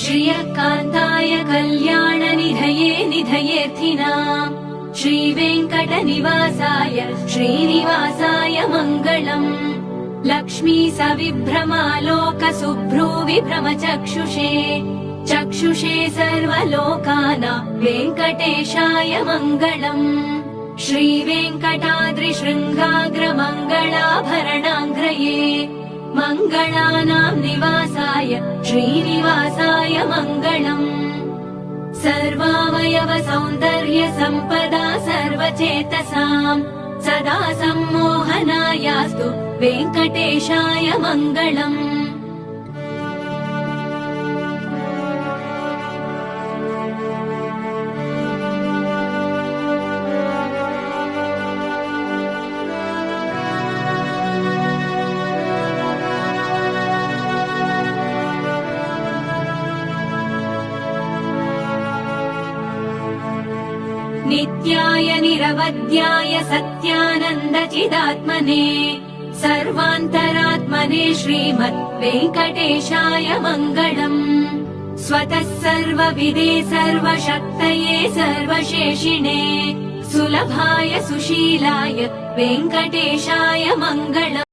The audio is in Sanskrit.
श्रियकान्ताय कल्याणनिधये निधयेऽर्थिनाम् श्रीवेङ्कटनिवासाय श्रीनिवासाय मङ्गलम्। लक्ष्मी सविभ्रमालोकसुभ्रूविभ्रमचक्षुषे चक्षुषे सर्वलोकानां वेङ्कटेशाय मङ्गलम्। श्रीवेङ्कटाद्रिशृङ्गाग्रमङ्गलाभरणाङ्ग्रये मङ्गलानां निवासाय श्रीनिवासाय मङ्गलम्। सर्वावयव सौन्दर्य सम्पदा सर्वचेतसाम् सदा सम्मोहनायास्तु वेङ्कटेशाय मङ्गलम्। नित्याय निरवध्याय सत्यानन्दचिदात्मने सर्वान्तरात्मने श्रीमद् वेङ्कटेशाय मङ्गलम्। स्वतः सर्वविदे सर्वशक्तये सर्वशेषिणे सुलभाय सुशीलाय वेङ्कटेशाय मङ्गलम्।